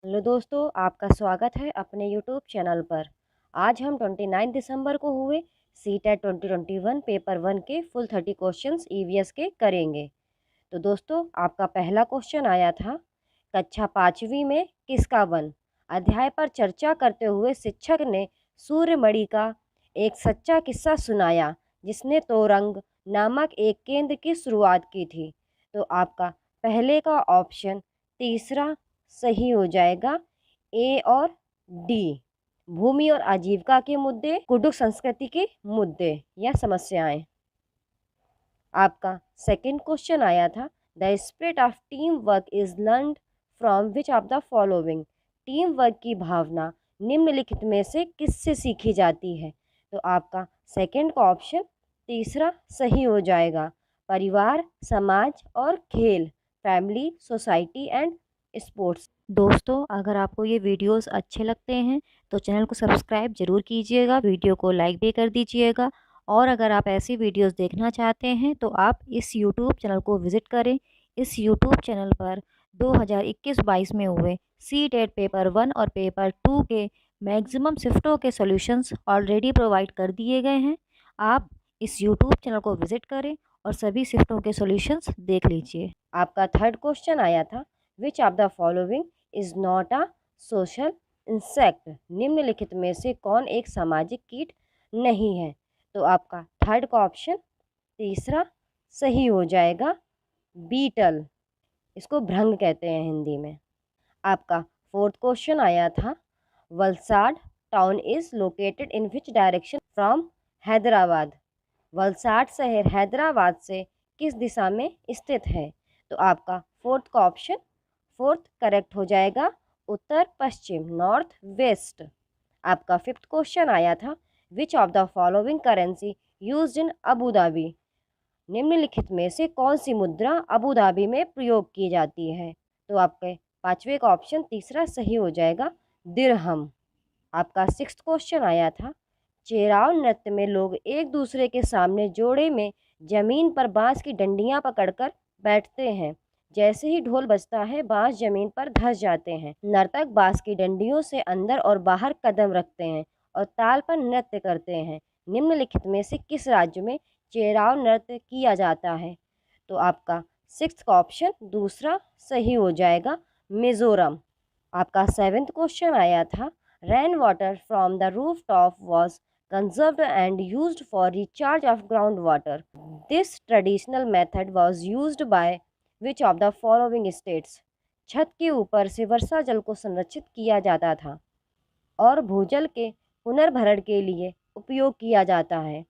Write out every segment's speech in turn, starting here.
Hello दोस्तों, आपका स्वागत है अपने यूट्यूब चैनल पर। आज हम 29 दिसंबर को हुए सीटेट 2021 पेपर 1 के फुल 30 क्वेश्चंस ईवीएस के करेंगे। तो दोस्तों, आपका पहला क्वेश्चन आया था, कक्षा 5वीं में किसका वन अध्याय पर चर्चा करते हुए शिक्षक ने सूर्यमणि का एक सच्चा किस्सा सुनाया जिसने तोरंग नामक एक केंद्र की शुरुआत की थी। तो आपका पहले का ऑप्शन तीसरा सही हो जाएगा, ए और डी। भूमि और आजीविका के मुद्दे, कुडुख संस्कृति के मुद्दे या समस्याएं। आपका सेकंड क्वेश्चन आया था, the spirit of team work is learned from which of the following. Team work की भावना निम्नलिखित में से किससे सीखी जाती है। तो आपका सेकंड का ऑप्शन तीसरा सही हो जाएगा, परिवार, समाज और खेल, फैमिली, सोसाइटी एंड स्पोर्ट्स। दोस्तों, अगर आपको ये वीडियोस अच्छे लगते हैं तो चैनल को सब्सक्राइब जरूर कीजिएगा, वीडियो को लाइक भी कर दीजिएगा। और अगर आप ऐसी वीडियोस देखना चाहते हैं तो आप इस यूट्यूब चैनल को विज़िट करें। इस यूट्यूब चैनल पर 2021-22 में हुए सीटेट पेपर 1 और पेपर 2 के मैक्सिमम शिफ्टों के सॉल्यूशंस ऑलरेडी प्रोवाइड कर दिए गए हैं। आप इस यूट्यूब चैनल को विज़िट करें और सभी शिफ्टों के सॉल्यूशंस देख लीजिए। आपका थर्ड क्वेश्चन आया था, which of the following is not a social insect. निम्नलिखित में से कौन एक सामाजिक कीट नहीं है। तो आपका थर्ड का ऑप्शन तीसरा सही हो जाएगा, बीटल। इसको भृंग कहते हैं हिंदी में। आपका फोर्थ क्वेश्चन आया था, Valsad town is located in which direction from Hyderabad. Valsad शहर हैदराबाद से किस दिशा में स्थित है। तो आपका फोर्थ का ऑप्शन फोर्थ करेक्ट हो जाएगा, उत्तर पश्चिम, नॉर्थ वेस्ट। आपका फिफ्थ क्वेश्चन आया था, which of the following currency used in Abu Dhabi. निम्नलिखित में से कौन सी मुद्रा अबू धाबी में प्रयोग की जाती है। तो आपके पांचवे का ऑप्शन तीसरा सही हो जाएगा, दिरहम। आपका सिक्स्थ क्वेश्चन आया था, चेराव नृत्य में लोग एक दूसरे के सामने जोड़े में जमीन पर बांस की डंडियां पकड़कर बैठते हैं। जैसे ही ढोल बजता है बांस जमीन पर धंस जाते हैं। नर्तक बांस की डंडियों से अंदर और बाहर कदम रखते हैं और ताल पर नृत्य करते हैं। निम्नलिखित में से किस राज्य में चेराव नृत्य किया जाता है। तो आपका सिक्स्थ का ऑप्शन दूसरा सही हो जाएगा, मिजोरम। आपका सेवेंथ क्वेश्चन आया था, rain water from the roof top was conserved and used for recharge of groundwater. This traditional method was used by which of the following states? छत के ऊपर से वर्षा जल को संरक्षित किया जाता था और भूजल के पुनर्भरण के लिए उपयोग किया जाता है।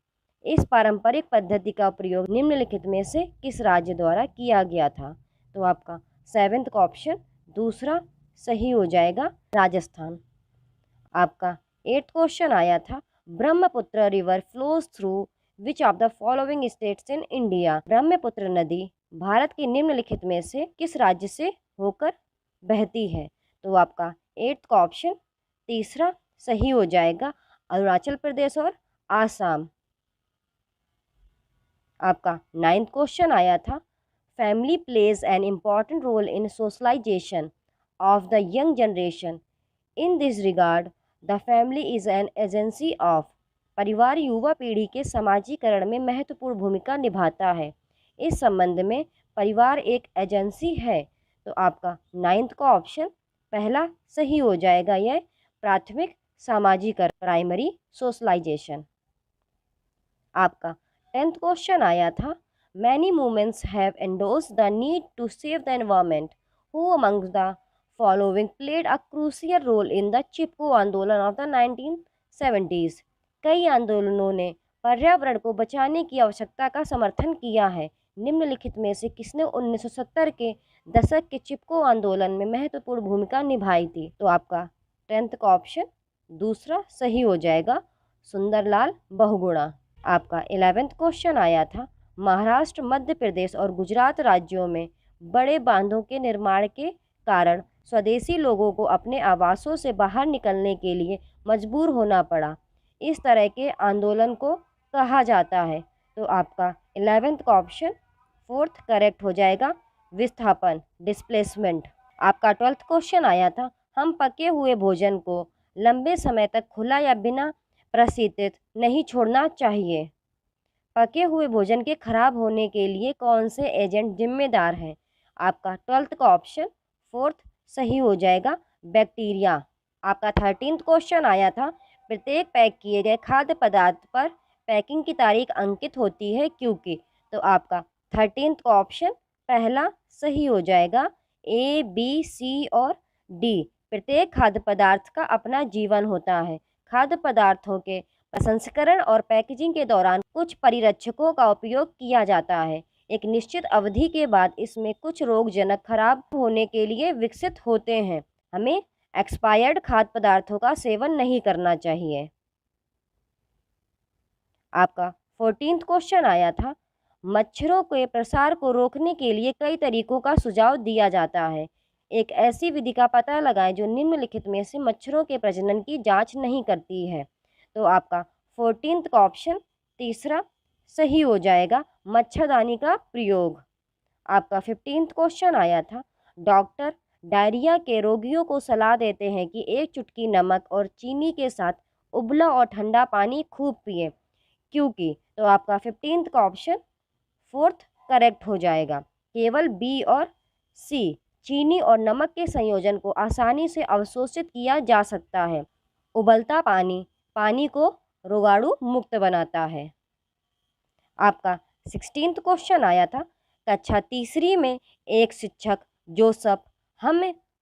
इस पारंपरिक पद्धति का प्रयोग निम्नलिखित में से किस राज्य द्वारा किया गया था। तो आपका सेवेंथ का ऑप्शन दूसरा सही हो जाएगा, राजस्थान। आपका एट्थ क्वेश्चन आया था, Brahmaputra river flows through which of the following states in India. Brahmaputra नदी भारत के निम्नलिखित में से किस राज्य से होकर बहती है। तो आपका एट्थ का ऑप्शन तीसरा सही हो जाएगा, अरुणाचल प्रदेश और आसाम। आपका नाइन्थ क्वेश्चन आया था, family plays an important role in socialisation of the young generation. In this regard the family is an agency of. परिवार युवा पीढ़ी के समाजीकरण में महत्वपूर्ण भूमिका निभाता है। इस संबंध में परिवार एक एजेंसी है। तो आपका नाइन्थ का ऑप्शन पहला सही हो जाएगा, यह प्राथमिक सामाजिकरण, प्राइमरी सोशलाइजेशन। आपका टेंथ क्वेश्चन आया था, many movements have endorsed the need to save the environment. Who amongst the following played a crucial role in the Chipko Andolan of the 1970s। कई आंदोलनों ने पर्यावरण को बचाने की आवश्यकता का समर्थन किया है। निम्नलिखित में से किसने 1970 के दशक के चिपको आंदोलन में महत्वपूर्ण भूमिका निभाई थी। तो आपका टेंथ का ऑप्शन दूसरा सही हो जाएगा, सुंदरलाल बहुगुणा। आपका 11th क्वेश्चन आया था, महाराष्ट्र, मध्य प्रदेश और गुजरात राज्यों में बड़े बांधों के निर्माण के कारण स्वदेशी लोगों को अपने आवासों से बाहर निकलने के लिए मजबूर होना पड़ा। इस तरह के आंदोलन को कहा जाता है। तो आपका 11th का ऑप्शन फोर्थ करेक्ट हो जाएगा, विस्थापन, डिस्प्लेसमेंट। आपका 12th क्वेश्चन आया था, हम पके हुए भोजन को लंबे समय तक खुला या बिना प्रशीतित नहीं छोड़ना चाहिए। पके हुए भोजन के खराब होने के लिए कौन से एजेंट जिम्मेदार हैं? आपका 12th का ऑप्शन 4th सही हो जाएगा, बैक्टीरिया। आपका 13th क्वेश्चन आया था, प्रत्येक पैक किए गए खाद्य पदार्थ पर पैकिंग की तारीख अंकित होती है क्योंकि। तो आपका 13th का ऑप्शन पहला सही हो जाएगा, A, B, C और D। प्रत्येक खाद्य पदार्थ का अपना जीवन होता है। खाद्य पदार्थों के प्रसंस्करण और पैकेजिंग के दौरान कुछ परिरक्षकों का उपयोग किया जाता है। एक निश्चित अवधि के बाद इसमें कुछ रोगजनक खराब होने के लिए विकसित होते हैं। हमें एक्सपायर्ड खाद्य पदार्थों का सेवन नहीं करना चाहिए। आपका 14th क्वेश्चन आया था, मच्छरों के प्रसार को रोकने के लिए कई तरीकों का सुझाव दिया जाता है। एक ऐसी विधि का पता लगाएं जो निम्नलिखित में से मच्छरों के प्रजनन की जांच नहीं करती है। तो आपका 14th का ऑप्शन तीसरा सही हो जाएगा, मच्छरदानी का प्रयोग। आपका 15th क्वेश्चन आया था, डॉक्टर डायरिया के रोगियों को सलाह देते हैं कि एक चुटकी नमक और चीनी के साथ उबला और ठंडा पानी खूब पिएं क्योंकि। तो आपका 15th का ऑप्शन 4th करेक्ट हो जाएगा। केवल बी और सी, चीनी और नमक के संयोजन को आसानी से अवशोषित किया जा सकता है। उबलता पानी पानी को रोगाणु मुक्त बनाता है। आपका 16th क्वेश्चन आया था, कक्षा तीसरी में एक शिक्षक जोसफ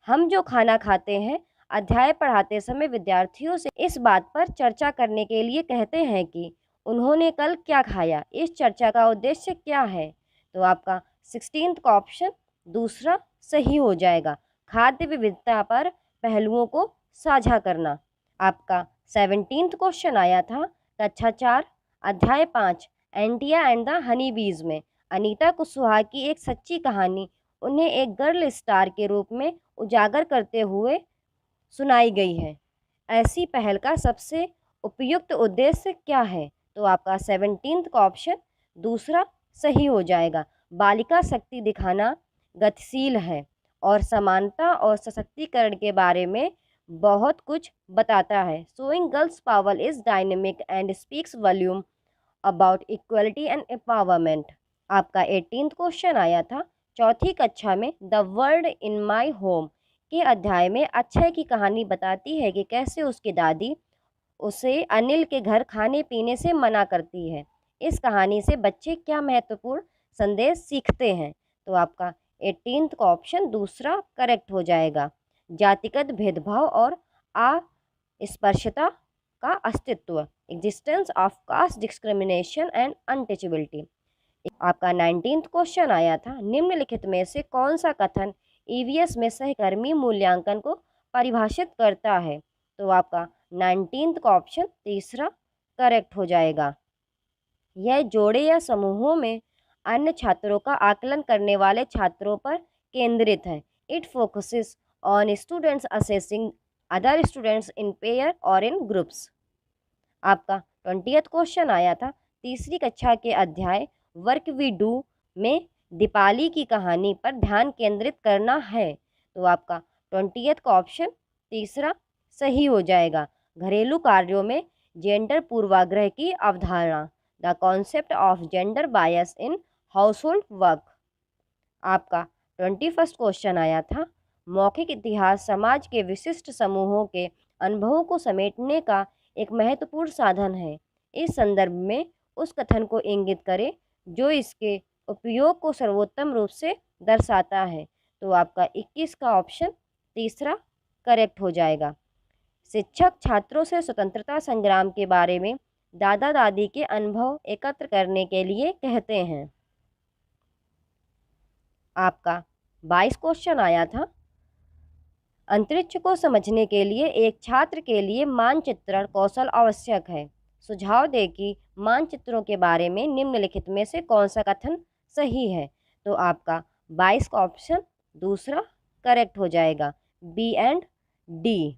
हम जो खाना खाते हैं अध्याय पढ़ाते समय विद्यार्थियों से इस बात पर चर्चा करने के लिए कहते हैं कि उन्होंने कल क्या खाया। इस चर्चा का उद्देश्य क्या है? तो आपका 16th का ऑप्शन दूसरा सही हो जाएगा, खाद्य विविधता पर पहलुओं को साझा करना। आपका 17th क्वेश्चन आया था, कक्षा 4 अध्याय 5 एंटिया एंड द हनी बीज में अनीता कुशवाहा की एक सच्ची कहानी उन्हें एक गर्ल स्टार के रूप में उजागर करते हुए सुनाई गई है। ऐसी पहल का सबसे उपयुक्त उद्देश्य क्या है? तो आपका 17th का ऑप्शन दूसरा सही हो जाएगा, बालिका शक्ति दिखाना गतिशील है और समानता और सशक्तिकरण के बारे में बहुत कुछ बताता है। Showing girls power is dynamic and speaks volume about equality and empowerment. आपका 18th क्वेश्चन आया था, चौथी कक्षा में the world in my home के अध्याय में अक्षय की कहानी बताती है कि कैसे उसकी दादी उसे अनिल के घर खाने पीने से मना करती है। इस कहानी से बच्चे क्या महत्वपूर्ण संदेश सीखते हैं? तो आपका 18th का ऑप्शन दूसरा करेक्ट हो जाएगा, जातिगत भेदभाव और अस्पृश्यता का अस्तित्व, existence of caste discrimination and untouchability. आपका 19th क्वेश्चन आया था, निम्नलिखित में से कौन सा कथन ईवीएस में सहकर्मी मूल्यांकन को परिभाषित करता है? तो आपका 19th का ऑप्शन तीसरा करेक्ट हो जाएगा, यह जोड़े या समूहों में अन्य छात्रों का आकलन करने वाले छात्रों पर केंद्रित है। It focuses on students assessing other students in pair और इन ग्रुप्स। आपका 20th क्वेश्चन आया था, तीसरी कक्षा के अध्याय वर्क वी डू में दीपाली की कहानी पर ध्यान केंद्रित करना है। तो आपका 20th का ऑप्शन तीसरा सही हो जाएगा, घरेलू कार्यों में जेंडर पूर्वाग्रह की अवधारणा, the concept of gender bias in household work. आपका 21st क्वेश्चन आया था, मौखिक इतिहास समाज के विशिष्ट समूहों के अनुभवों को समेटने का एक महत्वपूर्ण साधन है। इस संदर्भ में उस कथन को इंगित करें जो इसके उपयोग को सर्वोत्तम रूप से दर्शाता है। तो आपका 21 का ऑप्शन तीसरा करेक्ट हो जाएगा, शिक्षक छात्रों से स्वतंत्रता संग्राम के बारे में दादा दादी के अनुभव एकत्र करने के लिए कहते हैं। आपका 22 क्वेश्चन आया था, अंतरिक्ष को समझने के लिए एक छात्र के लिए मानचित्रण कौशल आवश्यक है। सुझाव दें कि मानचित्रों के बारे में निम्नलिखित में से कौन सा कथन सही है? तो आपका 22 का ऑप्शन दूसरा करेक्ट हो जाएगा, बी एंड डी।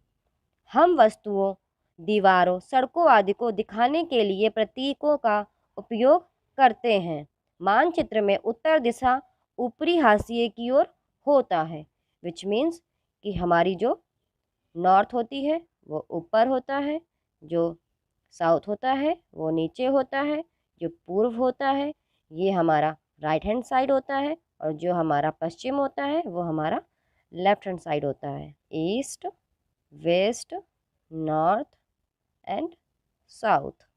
हम वस्तुओं, दीवारों, सड़कों आदि को दिखाने के लिए प्रतीकों का उपयोग करते हैं। मानचित्र में उत्तर दिशा ऊपरी हाशिए की ओर होता है, विच मीन्स कि हमारी जो नॉर्थ होती है वो ऊपर होता है, जो साउथ होता है वो नीचे होता है, जो पूर्व होता है ये हमारा राइट हैंड साइड होता है, और जो हमारा पश्चिम होता है वो हमारा लेफ्ट हैंड साइड होता है। East, west, north and south,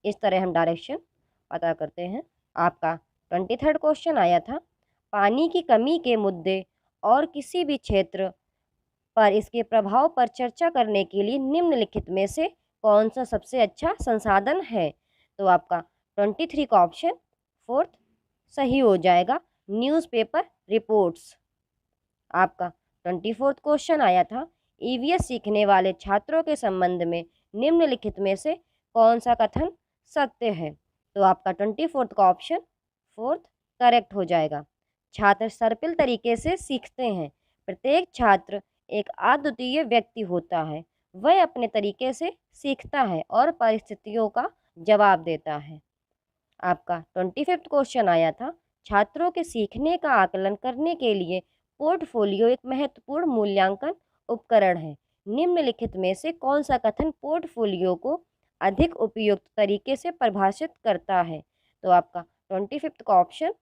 इस तरह हम डायरेक्शन पता करते हैं। आपका 23rd क्वेश्चन आया था, पानी की कमी के मुद्दे और किसी भी क्षेत्र पर इसके प्रभाव पर चर्चा करने के लिए निम्नलिखित में से कौन सा सबसे अच्छा संसाधन है? तो आपका 23 का ऑप्शन 4th सही हो जाएगा, न्यूज़पेपर रिपोर्ट्स। आपका 24th क्वेश्चन आया था, ईवीएस सीखने वाले छात्रों के संबंध में निम्नलिखित में से कौन सा कथन सत्य है? तो आपका 24th का ऑप्शन 4th करेक्ट हो जाएगा। छात्र सर्पिल तरीके से सीखते हैं। प्रत्येक छात्र एक अद्वितीय व्यक्ति होता है, वह अपने तरीके से सीखता है और परिस्थितियों का जवाब देता है। आपका 25th क्वेश्चन आया था, छात्रों के सीखने का आकलन करने के लिए पोर्टफोलियो एक महत्वपूर्ण मूल्यांकन उपकरण है। निम्नलिखित में से कौन सा कथन पोर्टफोलियो को अधिक उपयुक्त तरीके से परिभाषित करता है? तो आपका 25th का ऑप्शन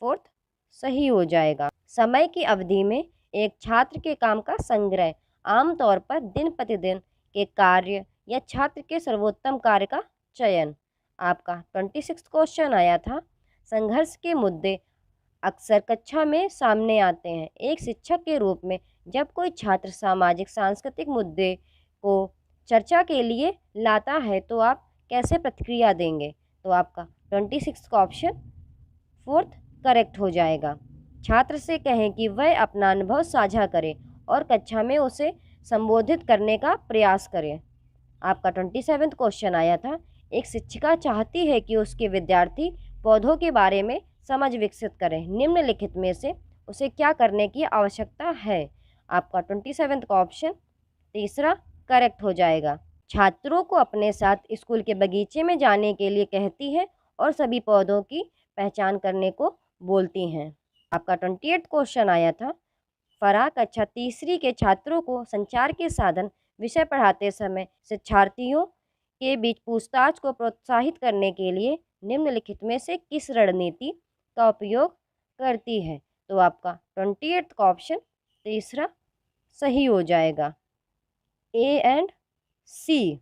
4th सही हो जाएगा। समय की अवधि में एक छात्र के काम का संग्रह, आमतौर पर दिन प्रतिदिन के कार्य या छात्र के सर्वोत्तम कार्य का चयन। आपका 26th क्वेश्चन आया था, संघर्ष के मुद्दे अक्सर कक्षा में सामने आते हैं। एक शिक्षक के रूप में जब कोई छात्र सामाजिक सांस्कृतिक मुद्दे को चर्चा के लिए लाता है तो आप कैसे प्रतिक्रिया देंगे? तो आपका 26 का ऑप्शन 4th करेक्ट हो जाएगा। छात्र से कहें कि वह अपना अनुभव साझा करे और कक्षा में उसे संबोधित करने का प्रयास करें। आपका 27th क्वेश्चन आया था, एक शिक्षिका चाहती है कि उसके विद्यार्थी पौधों के बारे में समझ विकसित करें। निम्नलिखित में से उसे क्या करने की आवश्यकता है? आपका 27th का ऑप्शन 3 करेक्ट हो जाएगा। छात्रों को अपने साथ स्कूल के बगीचे में जाने के लिए कहती है और सभी पौधों की पहचान करने को बोलती हैं। आपका 28th क्वेश्चन आया था, फराह कक्षा तीसरी के छात्रों को संचार के साधन विषय पढ़ाते समय शिक्षार्थियों के बीच पूछताछ को प्रोत्साहित करने के लिए निम्नलिखित में से किस रणनीति का उपयोग करती है? तो आपका 28th का ऑप्शन 3 सही हो जाएगा। ए एंड सी,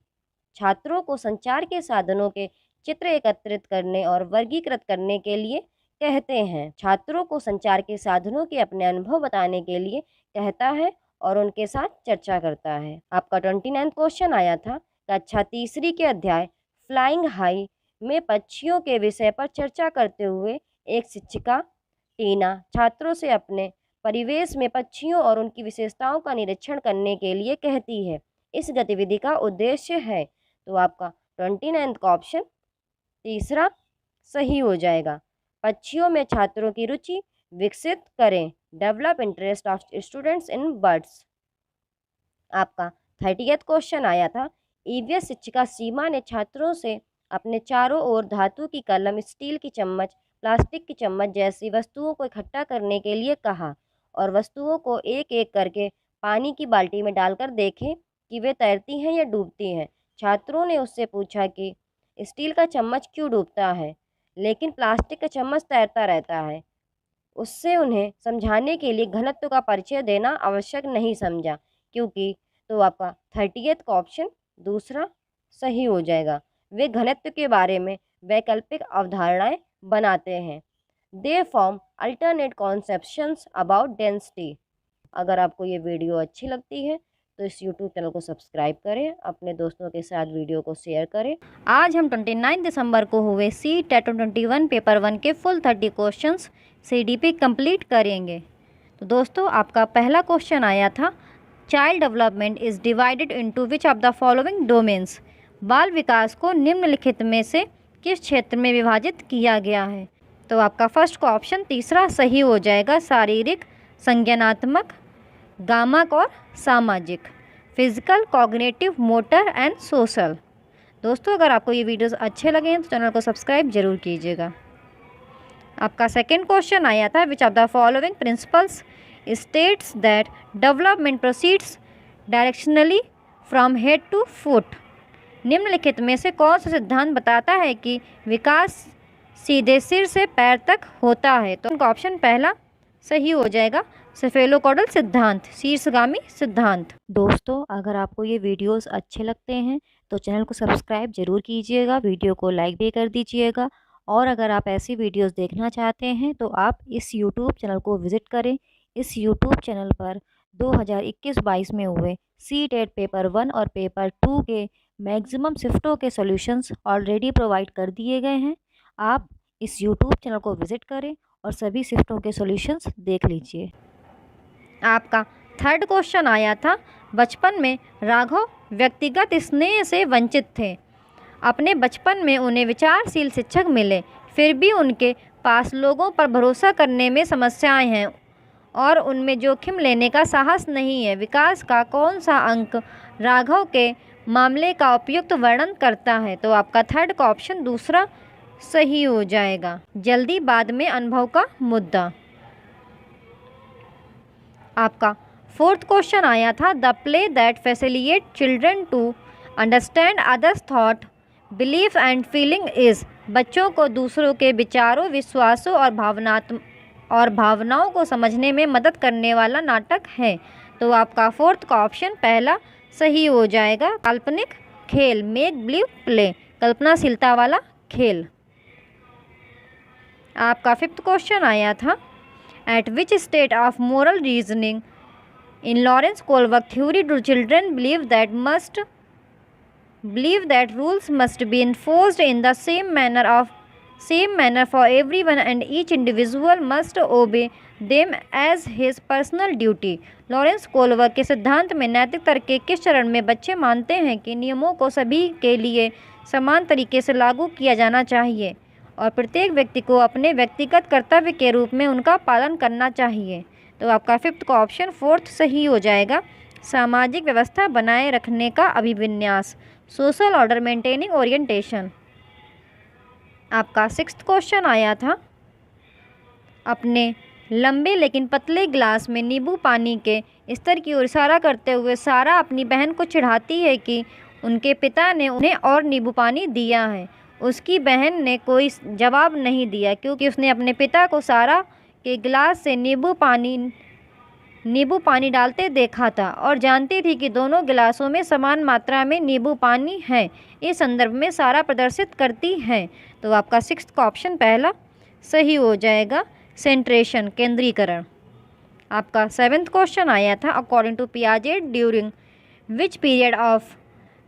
छात्रों को संचार के साधनों के चित्र एकत्रित करने और वर्गीकृत करने के लिए कहते हैं। छात्रों को संचार के साधनों के अपने अनुभव बताने के लिए कहता है और उनके साथ चर्चा करता है। आपका 29 क्वेश्चन आया था, कक्षा तीसरी के अध्याय फ्लाइंग हाई में पक्षियों के विषय पर चर्चा करते हुए एक शिक्षिका टीना छात्रों से अपने परिवेश में पक्षियों और उनकी विशेषताओं का निरीक्षण करने के लिए कहती है। इस गतिविधि का उद्देश्य है? तो आपका 29 का ऑप्शन 3 सही हो जाएगा। पक्षियों में छात्रों की रुचि विकसित करें, develop interest of students in birds. आपका 30th क्वेश्चन आया था, ईवीएस शिक्षिका सीमा ने छात्रों से अपने चारों ओर धातु की कलम, स्टील की चम्मच, प्लास्टिक की चम्मच जैसी वस्तुओं को इकट्ठा करने के लिए कहा और वस्तुओं को एक एक करके पानी की बाल्टी में डालकर देखें कि वे तैरती हैं या डूबती हैं। छात्रों ने उससे पूछा कि स्टील का चम्मच क्यों डूबता है लेकिन प्लास्टिक का चम्मच तैरता रहता है। उससे उन्हें समझाने के लिए घनत्व का परिचय देना आवश्यक नहीं समझा, क्योंकि तो आपका 30th का ऑप्शन 2 सही हो जाएगा। वे घनत्व के बारे में वैकल्पिक अवधारणाएं बनाते हैं। They form alternate conceptions about density. अगर आपको ये वीडियो अच्छी लगती है तो इस YouTube चैनल को सब्सक्राइब करें, अपने दोस्तों के साथ वीडियो को शेयर करें। आज हम 29 दिसंबर को हुए CTET 2021 पेपर 1 के फुल 30 क्वेश्चंस CDP कंप्लीट करेंगे। तो दोस्तों, आपका पहला क्वेश्चन आया था, child development is divided into which of the following domains. बाल विकास को निम्नलिखित में से किस क्षेत्र में विभाजित किया गया है? तो आपका फर्स्ट का ऑप्शन 3 सही हो जाएगा, शारीरिक, संज्ञानात्मक, गामक और सामाजिक, physical, cognitive, motor and social. दोस्तों, अगर आपको ये वीडियोस अच्छे लगे तो चैनल को सब्सक्राइब जरूर कीजिएगा। आपका सेकंड क्वेश्चन आया था, which of the following principles states that development proceeds directionally from head to foot. निम्नलिखित में से कौन सा सिद्धांत बताता है कि विकास सीधे सिर से पैर तक होता है? तो उनका ऑप्शन पहला सही हो जाएगा, सेफेलोकॉडल सिद्धांत, शीर्षगामी सिद्धांत। दोस्तों, अगर आपको ये वीडियोस अच्छे लगते हैं तो चैनल को सब्सक्राइब ज़रूर कीजिएगा, वीडियो को लाइक भी कर दीजिएगा। और अगर आप ऐसी वीडियोस देखना चाहते हैं तो आप इस यूट्यूब चैनल को विज़िट करें। इस यूट्यूब चैनल पर 2021-22 में हुए सी-टेट पेपर 1 और पेपर 2 के मैक्सिमम शिफ्टों के सॉल्यूशंस ऑलरेडी प्रोवाइड कर दिए गए हैं। आप इस यूट्यूब चैनल को विज़िट करें और सभी शिफ्टों के सॉल्यूशंस देख लीजिए। आपका थर्ड क्वेश्चन आया था, बचपन में राघव व्यक्तिगत स्नेह से वंचित थे। अपने बचपन में उन्हें विचारशील शिक्षक मिले, फिर भी उनके पास लोगों पर भरोसा करने में समस्याएं हैं और उनमें जोखिम लेने का साहस नहीं है। विकास का कौन सा अंक राघव के मामले का उपयुक्त वर्णन करता है? तो आपका थर्ड का ऑप्शन दूसरा सही हो जाएगा, जल्दी बाद में अनुभव का मुद्दा। आपका फोर्थ क्वेश्चन आया था, the play that facilitate children to understand others thought belief and feeling is. बच्चों को दूसरों के विचारों, विश्वासों और भावनाओं को समझने में मदद करने वाला नाटक है। तो आपका फोर्थ का ऑप्शन पहला सही हो जाएगा, काल्पनिक खेल, मेक बिलीव प्ले, कल्पनाशीलता वाला खेल। आपका फिफ्थ क्वेश्चन आया था, at which state of moral reasoning in Lawrence Kohlberg theory do children believe that rules must be enforced in the same manner for everyone and each individual must obey them as his personal duty। Lawrence Kohlberg के सिद्धांत में नैतिक तर्क के किस चरण में बच्चे मानते हैं कि नियमों को सभी के लिए समान तरीके से लागू किया जाना चाहिए और प्रत्येक व्यक्ति को अपने व्यक्तिगत कर्तव्य के रूप में उनका पालन करना चाहिए? तो आपका फिफ्थ का ऑप्शन फोर्थ सही हो जाएगा, सामाजिक व्यवस्था बनाए रखने का अभिविन्यास, सोशल ऑर्डर मेंटेनिंग ओरिएंटेशन। आपका सिक्स्थ क्वेश्चन आया था, अपने लंबे लेकिन पतले ग्लास में नींबू पानी के स्तर की ओर इशारा करते हुए सारा अपनी बहन को चिढ़ाती है कि उनके पिता ने उन्हें और नींबू पानी दिया है। उसकी बहन ने कोई जवाब नहीं दिया क्योंकि उसने अपने पिता को सारा के गिलास से नींबू पानी डालते देखा था और जानती थी कि दोनों गिलासों में समान मात्रा में नींबू पानी है। इस संदर्भ में सारा प्रदर्शित करती है। तो आपका सिक्स्थ का ऑप्शन पहला सही हो जाएगा, सेंट्रेशन, केंद्रीकरण। आपका सेवेंथ क्वेश्चन आया था, according to Piaget during which period of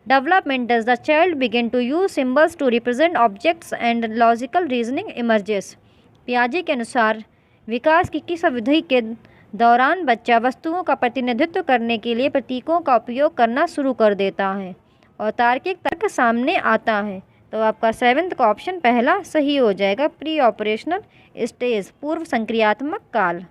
development does the child begin to use symbols to represent objects and logical reasoning emerges। पियाजे के अनुसार विकास की किस अवधि के दौरान बच्चा वस्तुओं का प्रतिनिधित्व करने के लिए प्रतीकों का उपयोग करना शुरू कर देता है और तार्किक तर्क सामने आता है? तो आपका सेवेंथ का ऑप्शन पहला सही हो जाएगा, प्री ऑपरेशनल स्टेज, पूर्व संक्रियात्मक काल।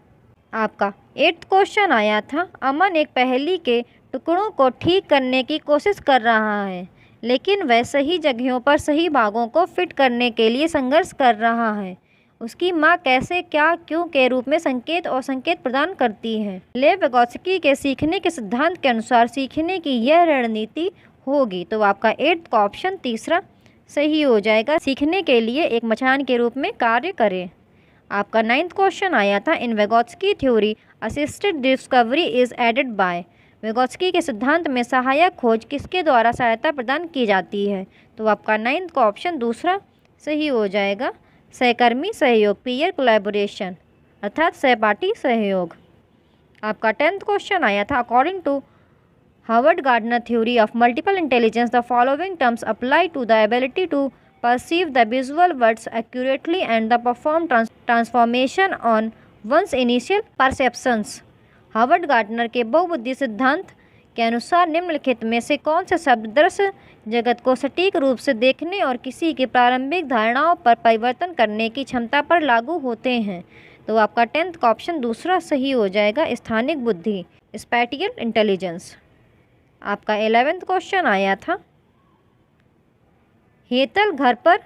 आपका एट्थ क्वेश्चन आया था, अमन एक पहेली के टुकड़ों को ठीक करने की कोशिश कर रहा है लेकिन वह सही जगहों पर सही भागों को फिट करने के लिए संघर्ष कर रहा है। उसकी माँ कैसे, क्या, क्यों के रूप में संकेत और संकेत प्रदान करती है? लेव विगोत्स्की के सीखने के सिद्धांत के अनुसार सीखने की यह रणनीति होगी। तो आपका एट्थ का ऑप्शन तीसरा सही हो जाएगा, सीखने के लिए एक मचान के रूप में कार्य करे। आपका नाइन्थ क्वेश्चन आया था, in Vygotsky theory assisted discovery is aided by. Vygotsky के सिद्धांत में सहायक खोज किसके द्वारा सहायता प्रदान की जाती है? तो आपका नाइन्थ का ऑप्शन दूसरा सही हो जाएगा, सहकर्मी सहयोग, पीयर कोलैबोरेशन, अर्थात सहपाठी सहयोग। आपका टेंथ क्वेश्चन आया था, according to Howard Gardner theory of multiple intelligence the following terms apply to the ability to perceive the visual words accurately and the perform transformation on one's initial perceptions। Harvard gardener के बहुबुद्धि सिद्धांत के अनुसार निम्नलिखित में से कौन से शब्द दृश्य जगत को सटीक रूप से देखने और किसी की प्रारंभिक धारणाओं पर परिवर्तन करने की क्षमता पर लागू होते हैं? तो आपका टेंथ का ऑप्शन दूसरा सही हो जाएगा, स्थानिक बुद्धि, स्पैटियल इंटेलिजेंस। आपका 11th क्वेश्चन आया था, हेतल घर पर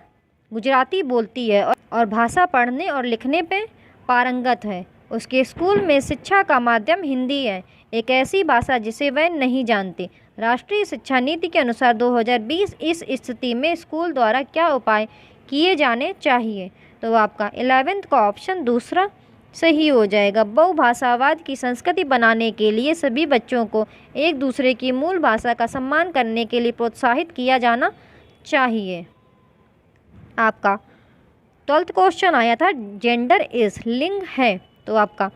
गुजराती बोलती है और भाषा पढ़ने और लिखने पे पारंगत है। उसके स्कूल में शिक्षा का माध्यम हिंदी है। एक ऐसी भाषा जिसे वह नहीं जानते। राष्ट्रीय शिक्षा नीति के अनुसार 2020 इस स्थिति में स्कूल द्वारा क्या उपाय किए जाने चाहिए? तो आपका 11th का ऑप्शन दूसरा सही हो जाएगा। बहुभाषावाद की संस्कृति बनाने के लिए सभी बच्चों को एक दूसरे की मूल भाषा का सम्मान करने के लिए प्रोत्साहित किया जाना चाहिए। आपका 12th क्वेश्चन आया था जेंडर इज लिंग है, तो आपका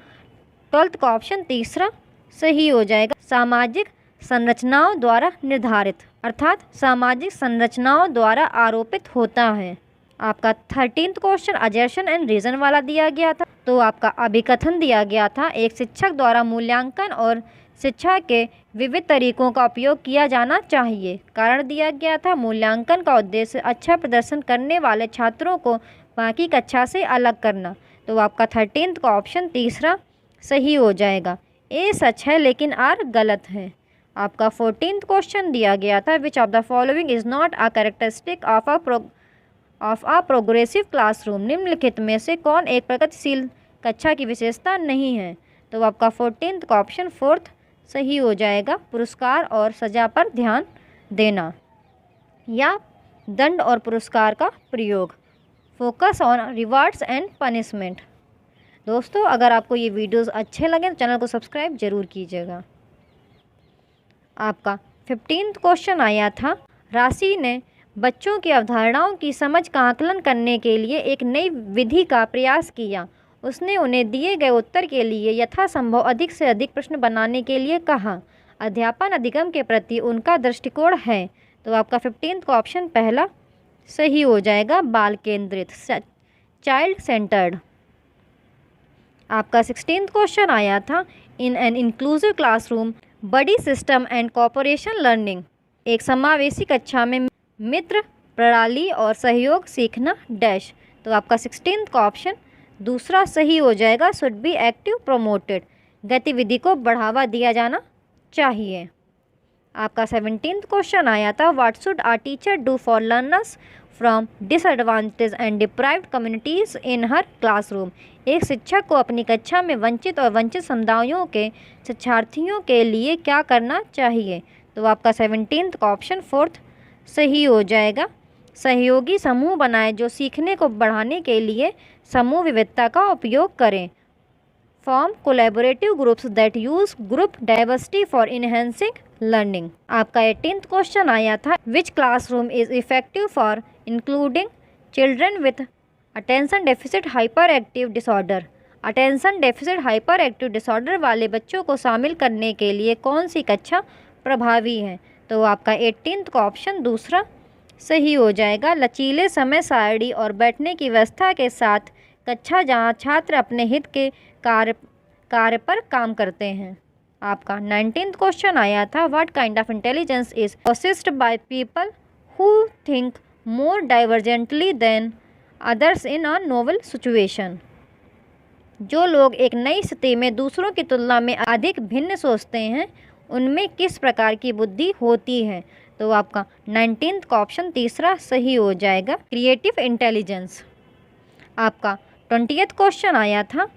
12th का ऑप्शन तीसरा सही हो जाएगा। सामाजिक संरचनाओं द्वारा निर्धारित, अर्थात सामाजिक संरचनाओं द्वारा आरोपित होता है। आपका 13th क्वेश्चन अजर्शन एंड रीजन वाला दिया गया था, तो आपका अभिकथन दिया गया था एक शिक्षक द्वारा मूल्यांकन और शिक्षा के विविध तरीकों का उपयोग किया जाना चाहिए। कारण दिया गया था मूल्यांकन का उद्देश्य अच्छा प्रदर्शन करने वाले छात्रों को बाकी कक्षा से अलग करना, तो आपका 13th का ऑप्शन तीसरा सही हो जाएगा। ए सच है लेकिन आर गलत है। आपका 14th क्वेश्चन दिया गया था which of the following is not a characteristic of a progressive classroom, निम्नलिखित में से कौन एक प्रगतिशील कक्षा की विशेषता नहीं है? तो आपका 14th का ऑप्शन फोर्थ सही हो जाएगा। पुरस्कार और सजा पर ध्यान देना या दंड और पुरस्कार का प्रयोग, focus on rewards and punishment. दोस्तों अगर आपको ये वीडियोस अच्छे लगे तो चैनल को सब्सक्राइब जरूर कीजिएगा। आपका 15th क्वेश्चन आया था राशि ने बच्चों की अवधारणाओं की समझ का आकलन करने के लिए एक नई विधि का प्रयास किया। उसने उन्हें दिए गए उत्तर के लिए यथासंभव अधिक से अधिक प्रश्न बनाने के लिए कहा। अध्यापन अधिगम के प्रति उनका दृष्टिकोण है, तो आपका 15th का ऑप्शन पहला सही हो जाएगा। बाल केंद्रित, चाइल्ड सेंटर्ड। आपका 16th क्वेश्चन आया था in an inclusive classroom buddy system and cooperation learning, एक समावेशी कक्षा में मित्र प्रणाली और सहयोग सीखना डैश, तो आपका 16th का ऑप्शन दूसरा सही हो जाएगा। शुड बी एक्टिव प्रोमोटेड, गतिविधि को बढ़ावा दिया जाना चाहिए। आपका 17th क्वेश्चन आया था what should our teacher do for learners from disadvantage and deprived communities in her classroom, एक शिक्षक को अपनी कक्षा में वंचित और वंचित समुदायों के शिक्षार्थियों के लिए क्या करना चाहिए? तो आपका 17th का ऑप्शन फोर्थ सही हो जाएगा। सहयोगी समूह बनाएं जो सीखने को बढ़ाने के लिए समूह विविधता का उपयोग करें। Form collaborative groups that use group diversity for enhancing learning. आपका 18th क्वेश्चन आया था which classroom is effective for including children with attention deficit hyperactive disorder, attention deficit hyperactive disorder वाले बच्चों को शामिल करने के लिए कौन सी कक्षा प्रभावी है? तो आपका 18th का ऑप्शन दूसरा सही हो जाएगा। लचीले समय सारणी और बैठने की व्यवस्था के साथ कक्षा जहां छात्र अपने हित के कार्य पर काम करते हैं। आपका 19th क्वेश्चन आया था what kind of intelligence is possessed by people who think more divergently than others in a novel situation, जो लोग एक नई स्थिति में दूसरों की तुलना में अधिक भिन्न सोचते हैं उनमें किस प्रकार की बुद्धि होती है? तो आपका 19th का ऑप्शन तीसरा सही हो जाएगा। Creative intelligence. आपका 20th क्वेश्चन आया था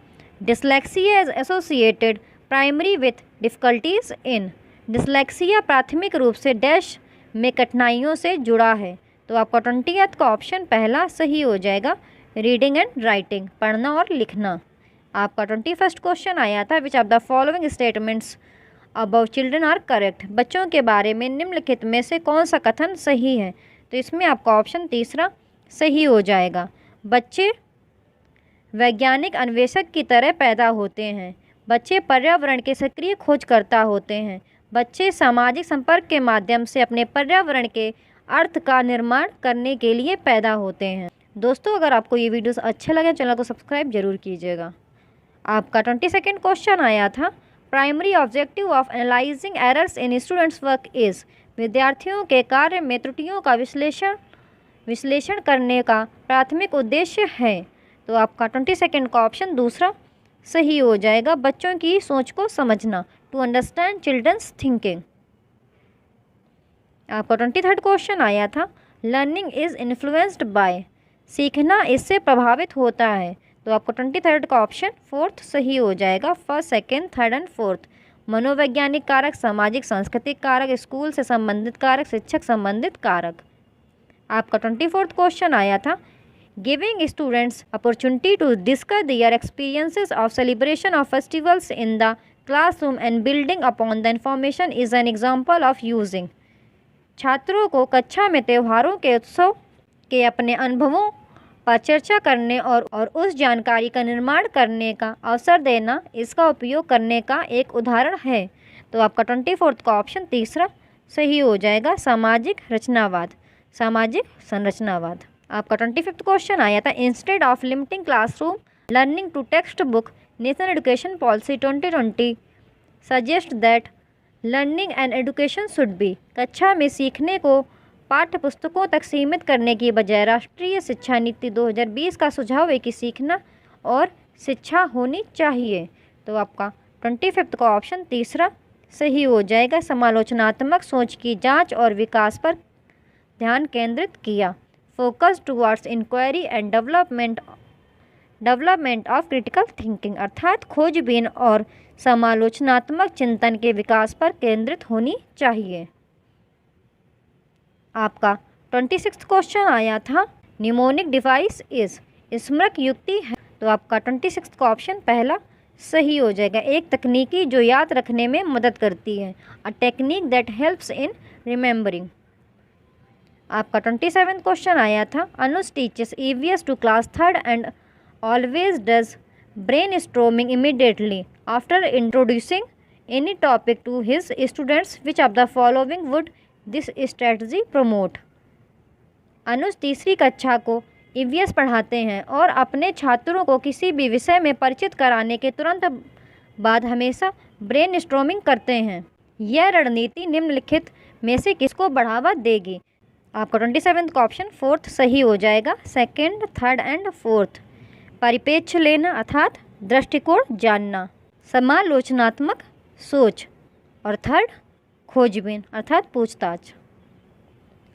dyslexia is associated primary with difficulties in, dyslexia प्राथमिक रूप से डैश में कठिनाइयों से जुड़ा है, तो आपका 20th का ऑप्शन पहला सही हो जाएगा। रीडिंग एंड राइटिंग, पढ़ना और लिखना। आपका 21st क्वेश्चन आया था which of the following statements about children are correct, बच्चों के बारे में निम्नलिखित में से कौन सा कथन सही है? तो इसमें आपका ऑप्शन तीसरा सही हो जाएगा। बच्चे वैज्ञानिक अन्वेषक की तरह पैदा होते हैं, बच्चे पर्यावरण के सक्रिय खोजकर्ता होते हैं, बच्चे सामाजिक संपर्क के माध्यम से अपने पर्यावरण के अर्थ का निर्माण करने के लिए पैदा होते हैं। दोस्तों अगर आपको ये वीडियोस अच्छे लगे चैनल को सब्सक्राइब जरूर कीजिएगा। आपका 22nd क्वेश्चन आया था primary objective of analysing errors in students work is, विद्यार्थियों के कार्य में त्रुटियों का विश्लेषण करने का प्राथमिक उद्देश्य है, तो आपका 22nd का ऑप्शन दूसरा सही हो जाएगा। बच्चों की सोच को समझना, टू अंडरस्टैंड चिल्ड्रंस थिंकिंग। आपका 23rd क्वेश्चन आया था लर्निंग इज़ इन्फ्लुएंस्ड बाय, सीखना इससे प्रभावित होता है, तो आपको 23rd का ऑप्शन फोर्थ सही हो जाएगा। First, second, third and fourth. मनोवैज्ञानिक कारक, सामाजिक सांस्कृतिक कारक, स्कूल से संबंधित कारक, शिक्षक संबंधित कारक। आपका 24वां क्वेश्चन आया था, giving students opportunity to discuss their experiences of celebration of festivals in the classroom and building upon the information is an example of using. छात्रों को कक्षा में त्योहारों के उत्सव के अपने अनुभवों पर चर्चा करने और उस जानकारी का निर्माण करने का अवसर देना इसका उपयोग करने का एक उदाहरण है। तो आपका 24वां का ऑप्शन तीसरा सही हो जाएगा, सामाजिक रचनावाद, सामाजिक संरचनावाद। आपका 25वां क्वेश्चन आया था, instead of limiting classroom learning to text book, national education policy 2020 suggest that learning and education should be. कक्षा में सीखने को पाठ्य पुस्तकों तक सीमित करने की बजाय राष्ट्रीय शिक्षा नीति 2020 का सुझाव है कि सीखना और शिक्षा होनी चाहिए। तो आपका 25वां का ऑप्शन तीसरा सही हो जाएगा, समालोचनात्मक सोच की जांच और विकास पर ध्यान केंद्रित किया। Focus towards inquiry and development of critical thinking, अर्थात खोजबीन और समालोचनात्मक चिंतन के विकास पर केंद्रित होनी चाहिए। आपका 26वां क्वेश्चन आया था, निमोनिक डिवाइस इज, स्मृत युक्ति है। तो आपका 26 का ऑप्शन पहला सही हो जाएगा, एक तकनीकी जो याद रखने में मदद करती है, a technique that helps in remembering. आपका 27वां क्वेश्चन आया था, Anuj teaches EVS to class 3rd and always does brain storming immediately after introducing any topic to his students, which of the following would this strategy promote. Anuj तीसरी कक्षा को EVS पढ़ाते हैं और अपने छात्रों को किसी भी विषय में परिचित कराने के तुरंत बाद हमेशा ब्रेन स्ट्रोमिंग करते हैं। यह रणनीति निम्नलिखित में से किसको बढ़ावा देगी। आपका 27 का ऑप्शन फोर्थ सही हो जाएगा, 2nd, 3rd एंड 4th। परिप्रेक्ष्य लेना अर्थात दृष्टिकोण जानना, समालोचनात्मक सोच, और 3rd खोजबीन अर्थात पूछताछ।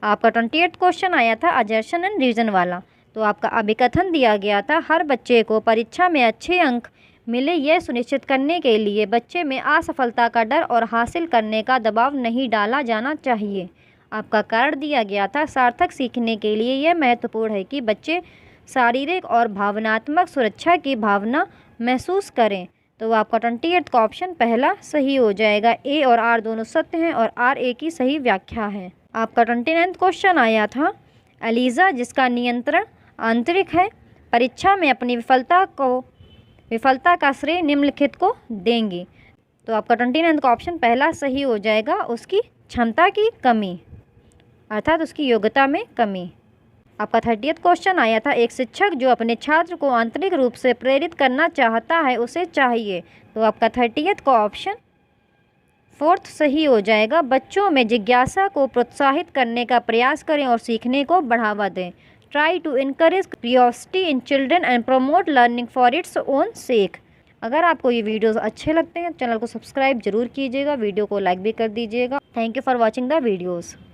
आपका 28 क्वेश्चन आया था अजर्शन एंड रीजन वाला। तो आपका अभिकथन दिया गया था, हर बच्चे को परीक्षा में अच्छे अंक मिले यह सुनिश्चित करने के लिए बच्चे में असफलता का डर और हासिल करने का दबाव नहीं डाला जाना चाहिए। आपका कारण दिया गया था, सार्थक सीखने के लिए यह महत्वपूर्ण है कि बच्चे शारीरिक और भावनात्मक सुरक्षा की भावना महसूस करें। तो आपका 28 का ऑप्शन पहला सही हो जाएगा, ए और आर दोनों सत्य हैं और आर ए की सही व्याख्या है। आपका 29 क्वेश्चन आया था, एलिजा जिसका नियंत्रण आंतरिक है परीक्षा में अपनी विफलता का श्रेय निम्नलिखित को देंगी। तो आपका 29 का ऑप्शन पहला सही हो जाएगा, उसकी क्षमता की कमी अर्थात उसकी योग्यता में कमी। आपका 30 क्वेश्चन आया था, एक शिक्षक जो अपने छात्र को आंतरिक रूप से प्रेरित करना चाहता है उसे चाहिए। तो आपका 30 का ऑप्शन 4th सही हो जाएगा, बच्चों में जिज्ञासा को प्रोत्साहित करने का प्रयास करें और सीखने को बढ़ावा दें। Try to encourage curiosity in children and promote learning for its own sake. अगर आपको ये वीडियोस अच्छे लगते हैं चैनल को सब्सक्राइब जरूर कीजिएगा, वीडियो को लाइक भी कर दीजिएगा। Thank you for watching the videos.